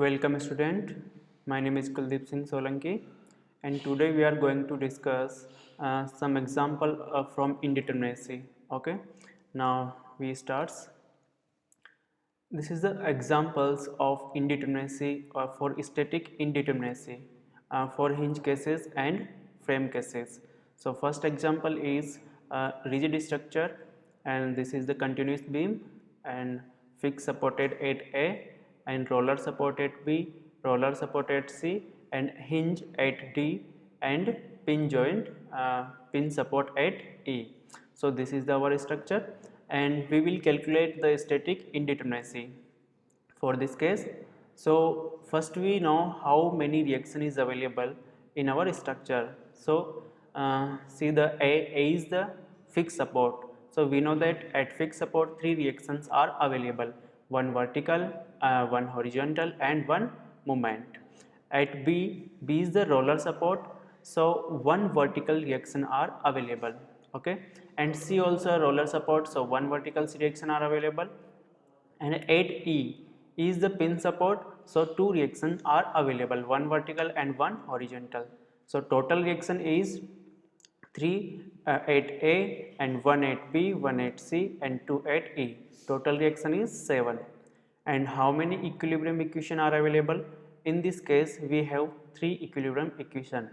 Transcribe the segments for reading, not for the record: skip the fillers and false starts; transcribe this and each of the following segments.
Welcome student, my name is Kuldeep Singh Solanki and today we are going to discuss some example from indeterminacy. Okay, now we starts. This is the examples of indeterminacy or for static indeterminacy for hinge cases and frame cases. So first example is rigid structure and this is the continuous beam and fixed supported at A and roller supported B, roller supported C and hinge at D and pin joint pin support at E. So this is our structure and we will calculate the static indeterminacy for this case. So first we know how many reaction is available in our structure. So see the A is the fixed support. So we know that at fixed support three reactions are available, one vertical, one horizontal and one moment. At B is the roller support, so one vertical reaction are available, okay, and C also roller support, so one vertical reaction are available, and at E is the pin support, so two reactions are available, one vertical and one horizontal. So total reaction is 3 at A and 1 at B, 1 at C and 2 at E. Total reaction is 7. And how many equilibrium equation are available? In this case we have three equilibrium equation.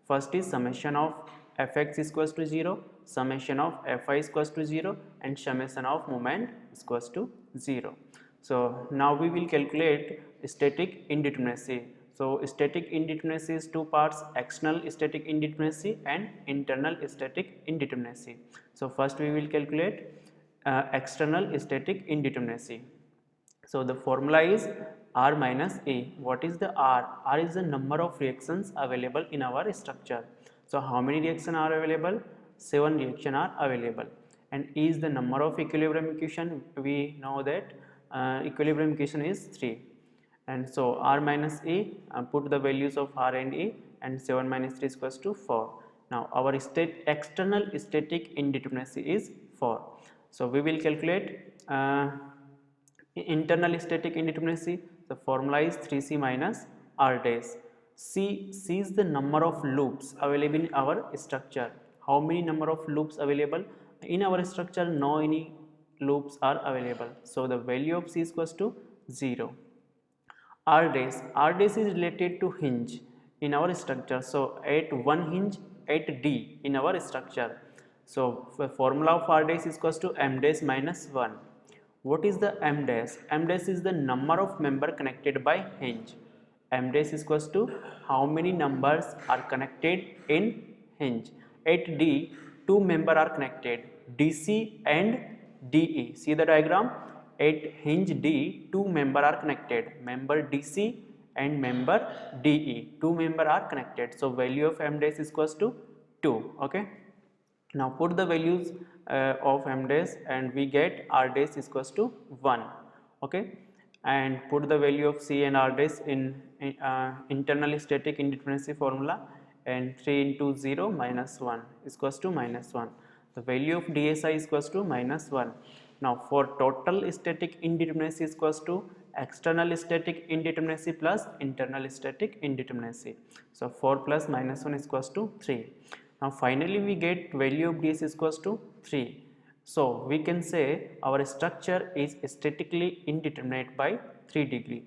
First is summation of Fx is equals to 0, summation of Fy is equals to 0 and summation of moment is equals to 0. So now we will calculate static indeterminacy. So static indeterminacy is two parts, external static indeterminacy and internal static indeterminacy. So first we will calculate external static indeterminacy. So the formula is R minus A. What is the R? R is the number of reactions available in our structure. So how many reactions are available? 7 reactions are available. And E is the number of equilibrium equation. We know that equilibrium equation is 3. And so R minus E, put the values of R and E, and 7 minus 3 is equals to 4. Now our external static indeterminacy is 4. So we will calculate internal static indeterminacy. The formula is 3C minus R dash. C is the number of loops available in our structure. How many number of loops available in our structure? No any loops are available. So the value of C is equals to 0. R dash is related to hinge in our structure. So at one hinge at D in our structure. So the formula of R dash is equals to M dash minus 1. What is the M dash? M dash is the number of member connected by hinge. M dash is equals to how many numbers are connected in hinge. At D, two member are connected, DC and DE. See the diagram? At hinge D, two member are connected, member DC and member DE. Two member are connected. So value of M dash is equals to 2. Okay. Now put the values of M dash and we get R dash is equals to 1. Okay, and put the value of C and R dash in internal static indeterminacy formula, and 3 into 0 minus 1 is equals to minus 1. The value of DSI is equals to minus 1. Now for total static indeterminacy is equals to external static indeterminacy plus internal static indeterminacy. So 4 plus minus 1 is equals to 3. Now finally we get value of ds is equals to 3. So we can say our structure is statically indeterminate by 3 degree.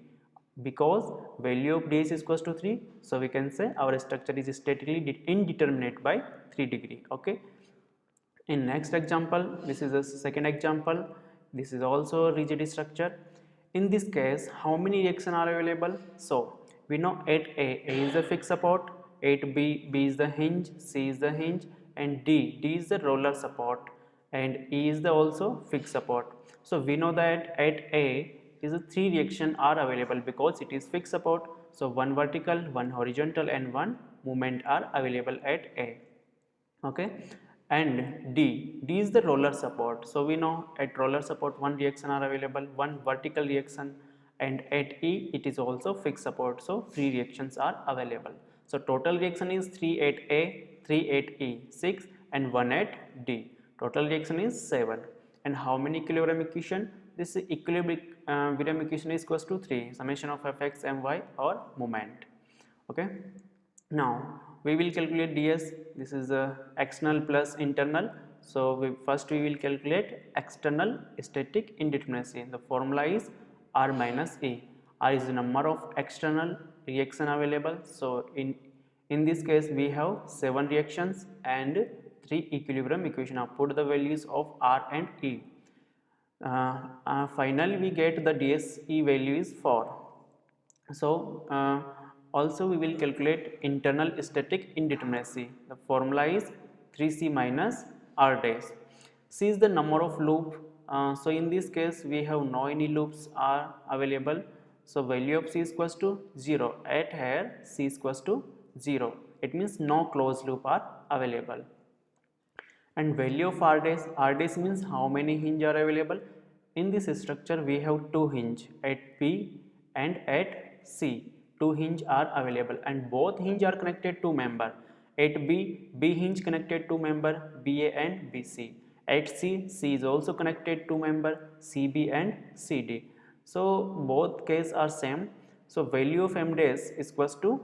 Because value of ds is equals to 3, so we can say our structure is statically indeterminate by 3 degree. Okay. In next example, this is the second example. This is also a rigid structure. In this case, how many reactions are available? So we know at A is the fixed support, at B is the hinge, C is the hinge, and D is the roller support, and E is the also fixed support. So we know that at A is the three reactions are available because it is fixed support. So one vertical, one horizontal, and one movement are available at A. Okay, and D is the roller support. So we know at roller support one reaction are available, one vertical reaction, and at E it is also fixed support, so three reactions are available. So total reaction is 3 at A, 3 at E, 6, and 1 at D. Total reaction is 7. And how many equilibrium equation? this equilibrium equation is equals to 3 summation of fx my or moment. Okay, now we will calculate ds. This is external plus internal, so first we will calculate external static indeterminacy. The formula is r minus e. R is the number of external reaction available, so in this case we have 7 reactions and 3 equilibrium equation. Now put the values of r and e. Finally we get the dse value is 4. So also we will calculate internal static indeterminacy. The formula is 3c minus r dash. C is the number of loop. So in this case we have no any loops are available. So value of c is equals to 0. At here c is equals to 0. It means no closed loop are available. And value of r dash means how many hinge are available. In this structure we have 2 hinge at B and at C. 2 hinge are available and both hinge are connected to member. At B hinge connected to member BA and BC. At C is also connected to member CB and CD. So both cases are same. So value of m dash is equals to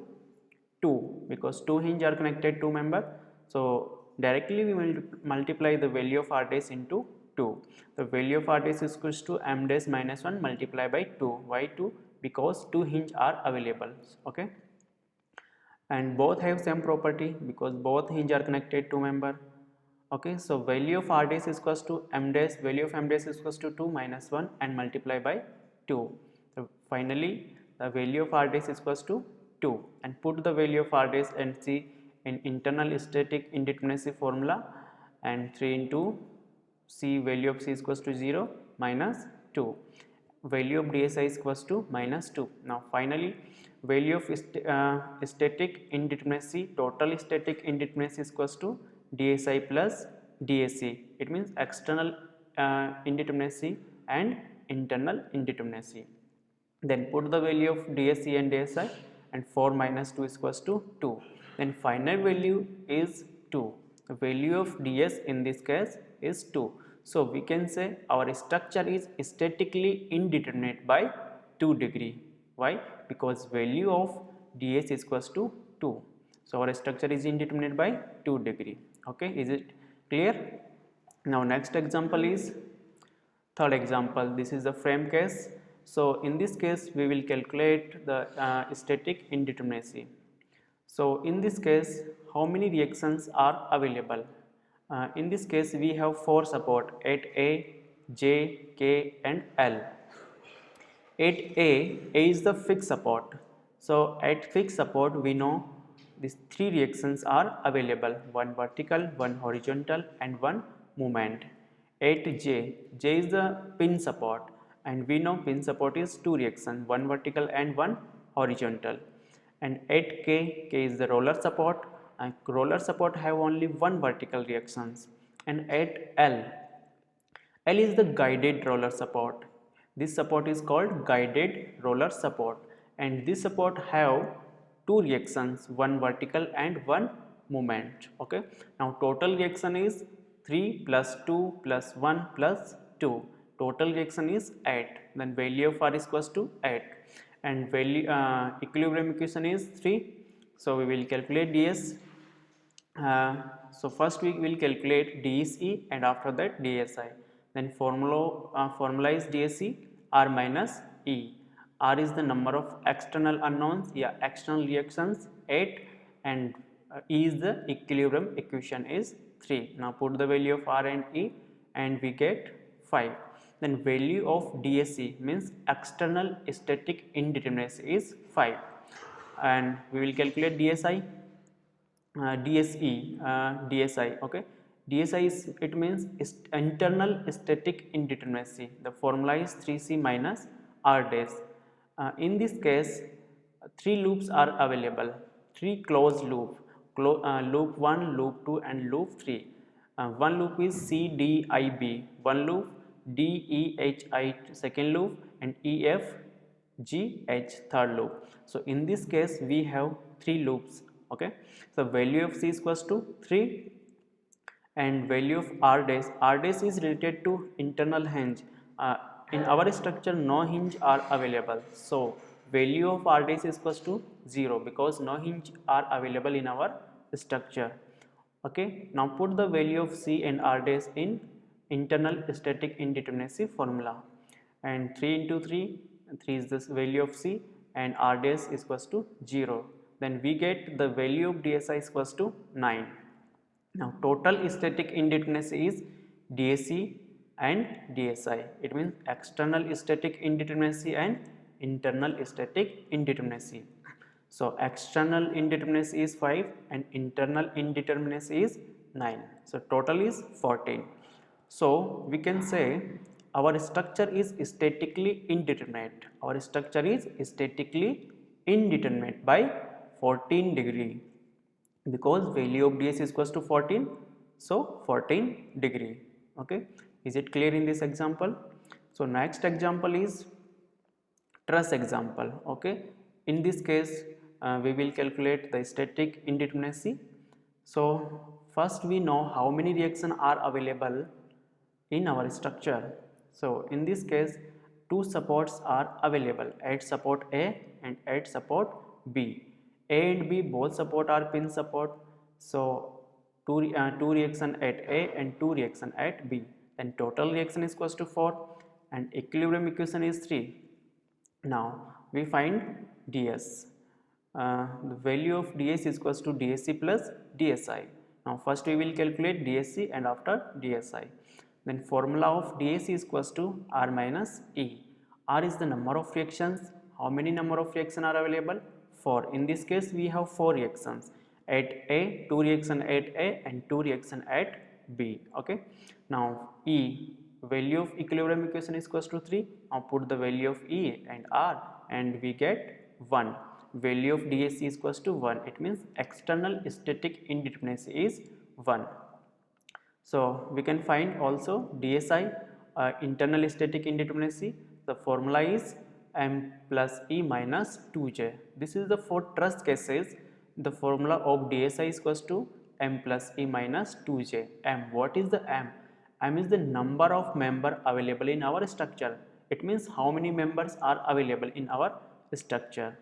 2 because 2 hinge are connected to member. So directly we will multiply the value of r dash into 2. The value of r dash is equals to m dash minus 1 multiplied by 2. Why 2? Because 2 hinge are available. Okay, and both have same property because both hinge are connected to member. Okay, so value of r dash is equals to m dash, value of m dash is equals to 2 minus 1 and multiply by 2. So finally the value of r dash is equals to 2 and put the value of r dash and see in internal static indeterminacy formula, and 3 into c value of c is equals to 0 minus 2, value of dsi is equals to minus 2. Now finally value of static indeterminacy, total static indeterminacy is equals to dsi plus dsc. It means external indeterminacy and internal indeterminacy. Then put the value of dsc and dsi and 4 minus 2 is equals to 2. Then final value is 2. The value of ds in this case is 2. So we can say our structure is statically indeterminate by 2 degree. Why? Because value of ds is equals to 2. So our structure is indeterminate by 2 degree. Okay, is it clear? Now next example is third example. This is the frame case. So in this case we will calculate the static indeterminacy. So in this case how many reactions are available? In this case we have 4 support at A, J, K and L. At A is the fixed support. So at fixed support we know these 3 reactions are available, one vertical, one horizontal and one movement. At J is the pin support and we know pin support is 2 reactions, one vertical and one horizontal. And at K is the roller support, and roller support have only one vertical reactions. And at L is the guided roller support. This support is called guided roller support and this support have 2 reactions, one vertical and one movement. Okay, now total reaction is 3 plus 2 plus 1 plus 2. Total reaction is 8. Then value of r is equals to 8 and value equilibrium equation is 3. So we will calculate ds. So first we will calculate dse and after that dsi. Then formula is dsc r minus e. R is the number of external unknowns, external reactions 8 and E is the equilibrium equation is 3. Now put the value of R and E and we get 5. Then value of DSE means external static indeterminacy is 5 and we will calculate DSI. DSI, okay. DSI is, it means internal static indeterminacy. The formula is 3c minus r dash. In this case, 3 loops are available, 3 closed loop, loop 1, loop 2 and loop 3. One loop is C, D, I, B, one loop, D, E, H, I, second loop and E, F, G, H, third loop. So in this case we have 3 loops. Okay, so value of C is equals to 3 and value of R dash is related to internal in our structure no hinge are available, so value of r dash is equals to 0 because no hinge are available in our structure. Okay, now put the value of c and r dash in internal static indeterminacy formula, and 3 into 3, 3 is this value of c and r dash is equals to 0, then we get the value of dsi is equals to 9. Now total static indeterminacy is DSE and DSI. It means external static indeterminacy and internal static indeterminacy. So external indeterminacy is 5 and internal indeterminacy is 9. So total is 14. So we can say our structure is statically indeterminate. Our structure is statically indeterminate by 14 degree, because value of ds is equals to 14, so 14 degree. Okay, is it clear in this example? So next example is truss example. Okay, in this case we will calculate the static indeterminacy. So first we know how many reactions are available in our structure. So in this case two supports are available at support A and at support B. A and B both support are pin support. So two reaction at A and two reaction at B. Then total reaction is equals to 4 and equilibrium equation is 3. Now we find ds. The value of ds is equals to dsc plus dsi. Now first we will calculate dsc and after dsi. Then formula of dsc is equals to r minus e. R is the number of reactions. How many number of reactions are available? 4. In this case we have 4 reactions at A, 2 reaction at A and 2 reaction at B. Okay. Now E, value of equilibrium equation is equals to 3. Now put the value of E and R and we get 1. Value of DSC is equals to 1. It means external static indeterminacy is 1. So we can find also DSI, internal static indeterminacy. The formula is m plus e minus 2j. This is the for truss cases. The formula of DSI is equals to m plus e minus 2j. M, what is the m? M is the number of member available in our structure. It means how many members are available in our structure.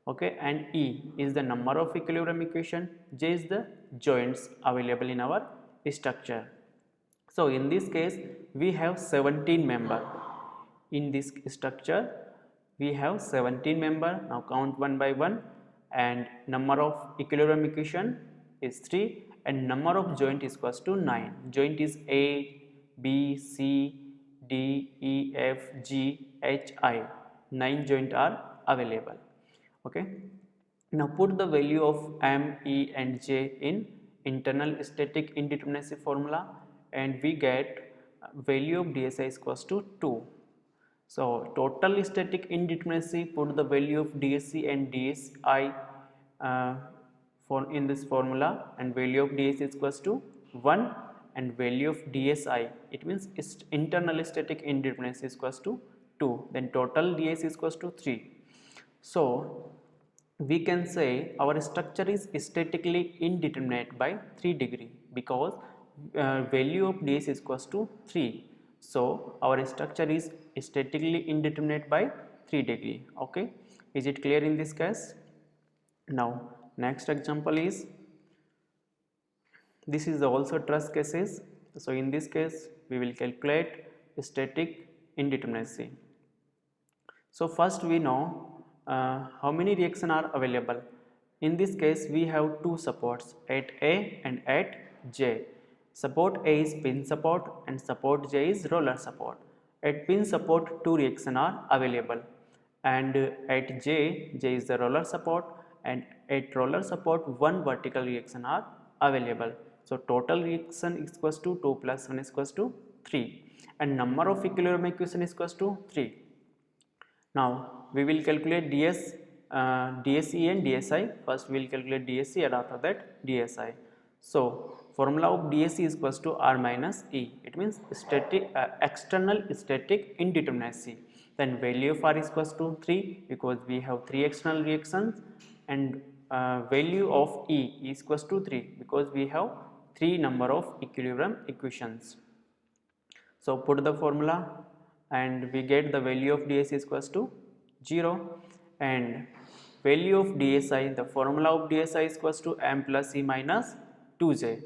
Okay, and E is the number of equilibrium equation. J is the joints available in our structure. So in this case we have 17 member. In this structure we have 17 member. Now count one by one, and number of equilibrium equation is 3 and number of joint is equals to 9. Joint is A, B, C, D, E, F, G, H, I. 9 joint are available. Okay. Now put the value of M, E and J in internal static indeterminacy formula and we get value of DSI is equals to 2. So total static indeterminacy, put the value of DSC and DSI in this formula, and value of DS is equals to 1 and value of DSI, it means internal static indeterminacy is equals to 2. Then total DS is equals to 3. So we can say our structure is statically indeterminate by 3 degree because value of ds is equals to 3. So our structure is statically indeterminate by 3 degree. Okay, is it clear in this case? Now next example is, this is also truss cases. So in this case we will calculate static indeterminacy. So first we know how many reactions are available. In this case we have two supports at A and at J. Support A is pin support and support J is roller support. At pin support two reactions are available, and at J is the roller support, and at roller support one vertical reaction are available. So total reaction is equals to 2 plus 1 is equals to 3 and number of equilibrium equation is equals to 3. Now we will calculate ds, DSE and DSI. First we will calculate DSE and after that DSI. So formula of DSE is equals to R minus E. It means external static indeterminacy. Then value of R is equals to 3 because we have 3 external reactions, and value of E is equals to 3 because we have 3 number of equilibrium equations. So put the formula and we get the value of DSE is equals to 0, and value of DSI, the formula of DSI is equals to m plus e minus 2j.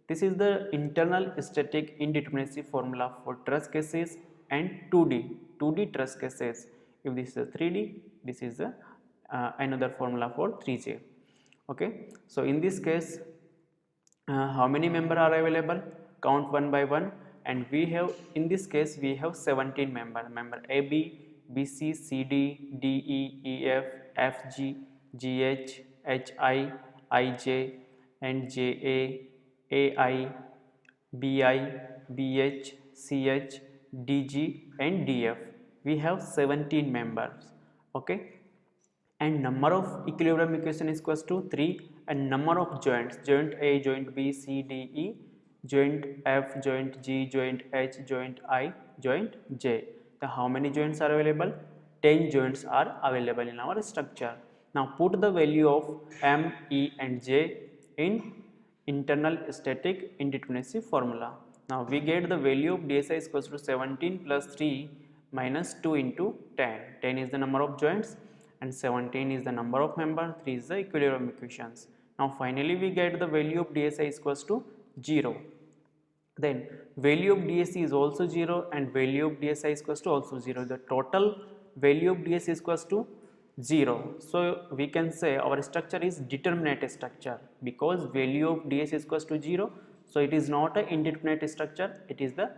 This is the internal static indeterminacy formula for truss cases and 2D truss cases. If this is a 3D, this is the another formula for 3j. Okay, so in this case, how many members are available? Count one by one, and we have, in this case we have 17 member A, B, B, C, C, D, D, E, E, F, G, G, H, H, I, J, and J, A, I, B, I, B, H, C, H, D, G, and D, F. We have 17 members. Okay, and number of equilibrium equation is equals to 3, and number of joints, joint A, joint B, C, D, E, joint F, joint G, joint H, joint I, joint J. The how many joints are available? 10 joints are available in our structure. Now put the value of M, E, and J in internal static indeterminacy formula. Now we get the value of DSI is equals to 17 plus 3 minus 2 into 10. 10 is the number of joints and 17 is the number of member, 3 is the equilibrium equations. Now finally we get the value of DSI is equals to 0. Then value of DSC is also 0 and value of DSI is equals to also 0. The total value of DSC is equals to 0. So we can say our structure is determinate structure because value of DSC is equals to 0. So it is not an indeterminate structure, it is the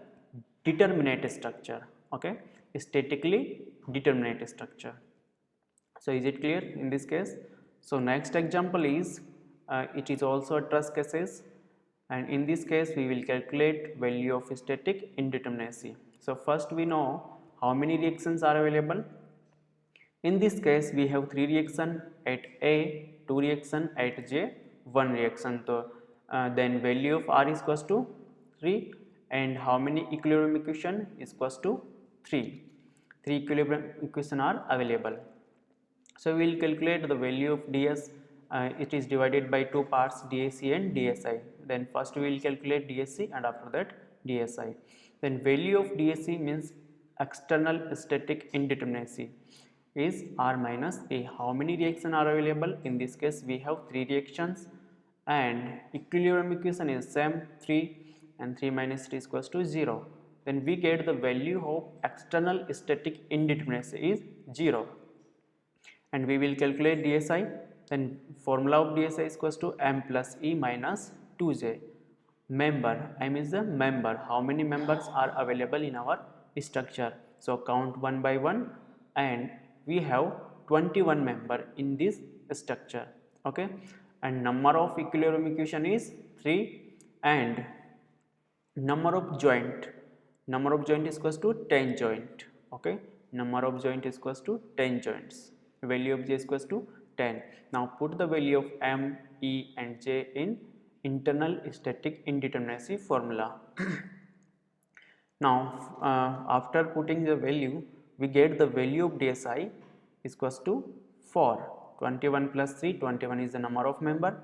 determinate structure. Okay, statically determinate structure. So is it clear in this case? So next example is it is also a truss cases, and in this case we will calculate value of static indeterminacy. So first we know how many reactions are available. In this case we have 3 reaction at A, 2 reaction at J, 1 reaction. So then value of R is equals to 3, and how many equilibrium equation is equals to 3. 3 equilibrium equation are available. So we will calculate the value of ds. It is divided by two parts, DSC and DSI. Then first we will calculate DSC and after that DSI. Then value of DSC means external static indeterminacy is R minus A. How many reactions are available? In this case we have 3 reactions and equilibrium equation is same 3, and 3 minus 3 is equals to 0. Then we get the value of external static indeterminacy is 0. And we will calculate DSI. Then formula of DSI is equals to M plus E minus 2J. Member, M is the member. How many members are available in our structure? So count one by one, and we have 21 member in this structure. Okay, and number of equilibrium equation is 3, and number of joint is equals to 10 joint. Okay, number of joint is equals to 10 joints. Value of J is equals to 10. Now put the value of M, E, and J in internal static indeterminacy formula. Now after putting the value, we get the value of DSI is equals to 4. 21 plus 3, 21 is the number of member,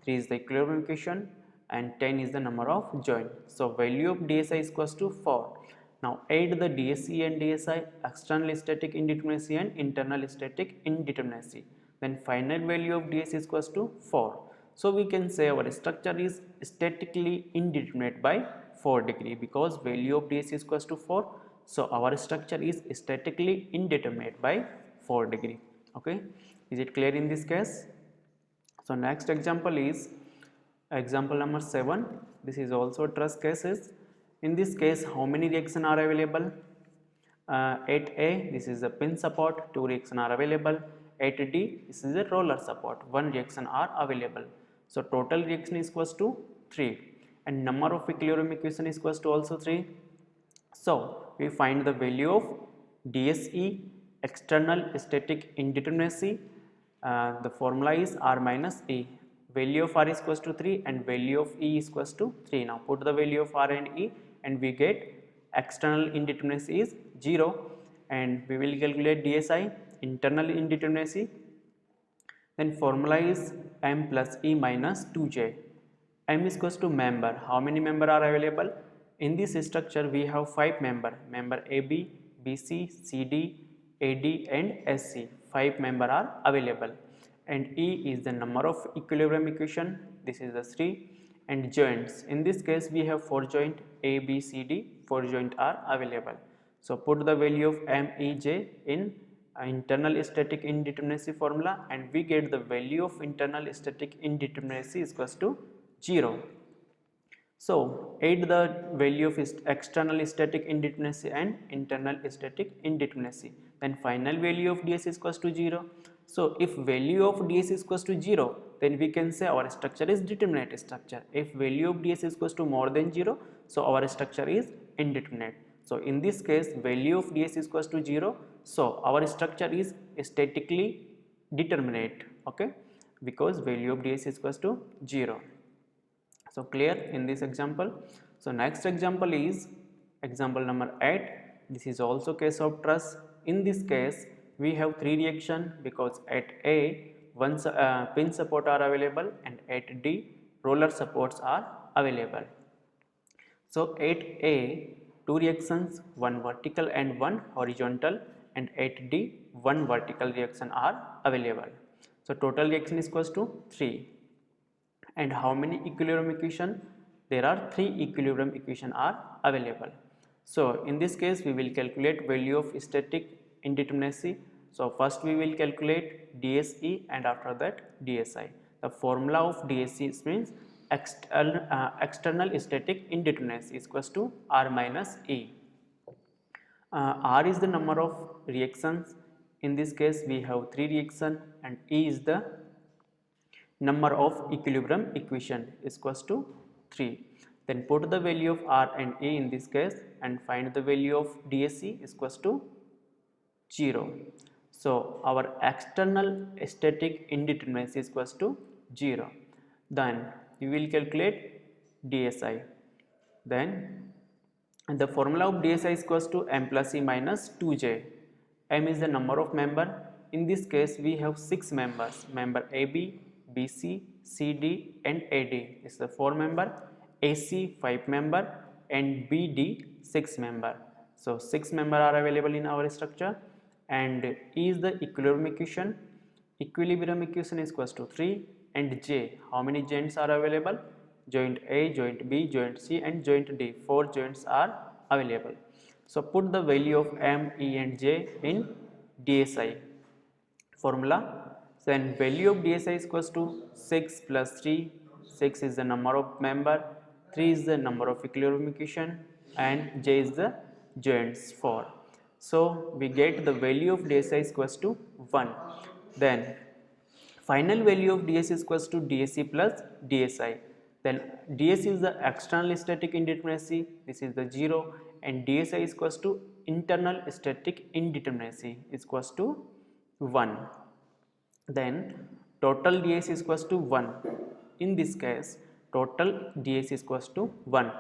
3 is the equilibrium equation, and 10 is the number of joint. So value of DSI is equals to 4. Now add the DSE and DSI, external static indeterminacy and internal static indeterminacy. Then final value of DSE is equals to 4. So we can say our structure is statically indeterminate by 4 degree because value of DSE is equals to 4. So our structure is statically indeterminate by 4 degree. Okay, is it clear in this case? So next example is example number 7. This is also truss cases. In this case, how many reactions are available? At A, this is a pin support, 2 reactions are available. At D, this is a roller support, 1 reaction are available. So total reaction is equals to 3, and number of equilibrium equation is equals to also 3. So we find the value of DSE, external static indeterminacy. The formula is R minus E. Value of R is equals to 3 and value of E is equals to 3. Now put the value of R and E and we get external indeterminacy is 0, and we will calculate DSI, internal indeterminacy. Then formula is M plus E minus 2J. M is equals to member. How many member are available? In this structure we have 5 member, member AB, BC, CD, AD and SC. 5 members are available. And E is the number of equilibrium equation. This is the 3. And joints. In this case, we have 4 joints A, B, C, D. 4 joints are available. So put the value of M, E, J in internal static indeterminacy formula, and we get the value of internal static indeterminacy is equals to 0. So add the value of external static indeterminacy and internal static indeterminacy. Then final value of ds is equals to 0. So if value of ds is equals to 0, then we can say our structure is determinate structure. If value of ds is equals to more than 0, so our structure is indeterminate. So in this case, value of ds is equals to 0, so our structure is statically determinate, okay, because value of ds is equals to 0. So clear in this example. So next example is example number 8. This is also case of truss. In this case, we have 3 reaction because at A, one pin support are available and at D, roller supports are available. So at A, 2 reactions, one vertical and one horizontal, and at D, one vertical reaction are available. So total reaction is equals to 3. And how many equilibrium equation? There are 3 equilibrium equation are available. So in this case, we will calculate value of static indeterminacy. So first we will calculate DSE and after that DSI. The formula of DSE means external static indeterminacy is equals to R minus E. R is the number of reactions. In this case, we have 3 reactions, and E is the number of equilibrium equation is equals to 3. Then put the value of R and E in this case and find the value of DSE is equals to 0. So our external static indeterminacy is equals to 0. Then we will calculate DSI. Then the formula of DSI is equals to M plus E minus 2J. M is the number of member. In this case, we have 6 members. Member AB, BC, CD and AD is the 4 member, AC 5 member and BD 6 member. So 6 member are available in our structure, and E is the equilibrium equation. Equilibrium equation is equals to 3, and J, how many joints are available? Joint A, joint B, joint C and joint D. 4 joints are available. So put the value of M, E and J in DSI formula. Then value of DSI is equals to 6 plus 3. 6 is the number of member, 3 is the number of equilibrium equation and J is the joints 4. So we get the value of DSI is equals to 1. Then final value of DSI is equals to DSE plus DSI. Then DSE is the external static indeterminacy, this is the 0, and DSI is equals to internal static indeterminacy is equals to 1. Then total ds is equals to 1. In this case, total ds is equals to 1.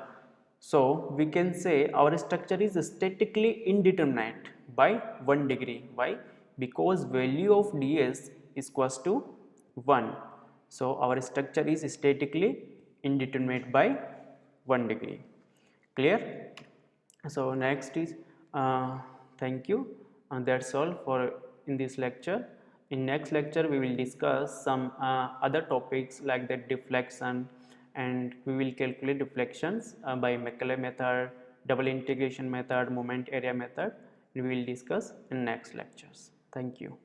So we can say our structure is statically indeterminate by 1 degree. Why? Because value of ds is equals to 1. So our structure is statically indeterminate by 1 degree. Clear? So next is thank you, and that's all for in this lecture. In next lecture, we will discuss some other topics like the deflection, and we will calculate deflections by Macaulay method, double integration method, moment area method. We will discuss in next lectures. Thank you.